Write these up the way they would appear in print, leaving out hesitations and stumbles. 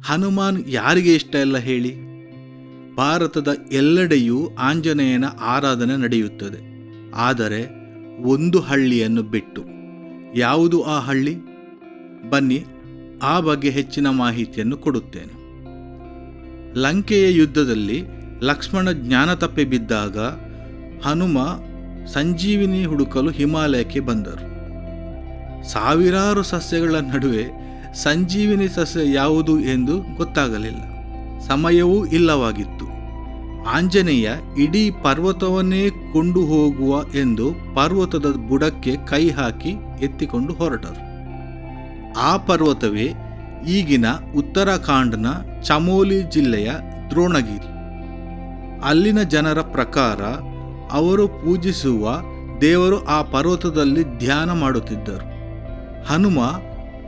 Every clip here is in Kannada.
ಹನುಮಾನ್ ಯಾರಿಗೆ ಇಷ್ಟ ಇಲ್ಲ ಹೇಳಿ? ಭಾರತದ ಎಲ್ಲೆಡೆಯೂ ಆಂಜನೇಯನ ಆರಾಧನೆ ನಡೆಯುತ್ತದೆ. ಆದರೆ ಒಂದು ಹಳ್ಳಿಯನ್ನು ಬಿಟ್ಟು. ಯಾವುದು ಆ ಹಳ್ಳಿ? ಬನ್ನಿ, ಆ ಬಗ್ಗೆ ಹೆಚ್ಚಿನ ಮಾಹಿತಿಯನ್ನು ಕೊಡುತ್ತೇನೆ. ಲಂಕೆಯ ಯುದ್ಧದಲ್ಲಿ ಲಕ್ಷ್ಮಣ ಜ್ಞಾನ ತಪ್ಪಿ ಬಿದ್ದಾಗ ಹನುಮ ಸಂಜೀವಿನಿ ಹುಡುಕಲು ಹಿಮಾಲಯಕ್ಕೆ ಬಂದರು. ಸಾವಿರಾರು ಸಸ್ಯಗಳ ನಡುವೆ ಸಂಜೀವಿನಿ ಸಸ್ಯ ಯಾವುದು ಎಂದು ಗೊತ್ತಾಗಲಿಲ್ಲ. ಸಮಯವೂ ಇಲ್ಲವಾಗಿತ್ತು. ಆಂಜನೇಯ ಇಡೀ ಪರ್ವತವನ್ನೇ ಕೊಂಡು ಹೋಗುವ ಎಂದು ಪರ್ವತದ ಬುಡಕ್ಕೆ ಕೈ ಹಾಕಿ ಎತ್ತಿಕೊಂಡು ಹೊರಟರು. ಆ ಪರ್ವತವೇ ಈಗಿನ ಉತ್ತರಾಖಂಡ್ನ ಚಮೋಲಿ ಜಿಲ್ಲೆಯ ದ್ರೋಣಗಿರಿ. ಅಲ್ಲಿನ ಜನರ ಪ್ರಕಾರ ಅವರು ಪೂಜಿಸುವ ದೇವರು ಆ ಪರ್ವತದಲ್ಲಿ ಧ್ಯಾನ ಮಾಡುತ್ತಿದ್ದರು. ಹನುಮ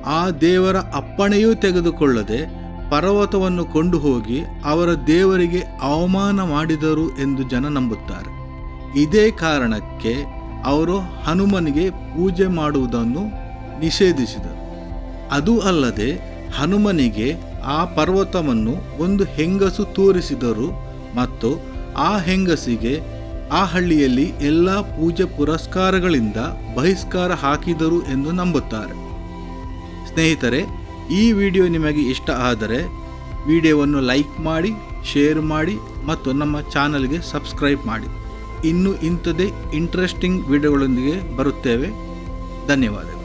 ಆ ದೇವರ ಅಪ್ಪಣೆಯೂ ತೆಗೆದುಕೊಳ್ಳದೆ ಪರ್ವತವನ್ನು ಕೊಂಡು ಹೋಗಿ ಅವರ ದೇವರಿಗೆ ಅವಮಾನ ಮಾಡಿದರು ಎಂದು ಜನ ನಂಬುತ್ತಾರೆ. ಇದೇ ಕಾರಣಕ್ಕೆ ಅವರು ಹನುಮನಿಗೆ ಪೂಜೆ ಮಾಡುವುದನ್ನು ನಿಷೇಧಿಸಿದರು. ಅದು ಅಲ್ಲದೆ ಹನುಮನಿಗೆ ಆ ಪರ್ವತವನ್ನು ಒಂದು ಹೆಂಗಸು ತೋರಿಸಿದರು ಮತ್ತು ಆ ಹೆಂಗಸಿಗೆ ಆ ಹಳ್ಳಿಯಲ್ಲಿ ಎಲ್ಲ ಪೂಜೆ ಪುರಸ್ಕಾರಗಳಿಂದ ಬಹಿಷ್ಕಾರ ಹಾಕಿದರು ಎಂದು ನಂಬುತ್ತಾರೆ. ಸ್ನೇಹಿತರೆ, ಈ ವಿಡಿಯೋ ನಿಮಗೆ ಇಷ್ಟ ಆದರೆ ವಿಡಿಯೋವನ್ನು ಲೈಕ್ ಮಾಡಿ, ಶೇರ್ ಮಾಡಿ ಮತ್ತು ನಮ್ಮ ಚಾನಲ್ಗೆ ಸಬ್ಸ್ಕ್ರೈಬ್ ಮಾಡಿ. ಇನ್ನು ಇಂಥದೇ ಇಂಟ್ರೆಸ್ಟಿಂಗ್ ವಿಡಿಯೋಗಳೊಂದಿಗೆ ಬರುತ್ತೇವೆ. ಧನ್ಯವಾದಗಳು.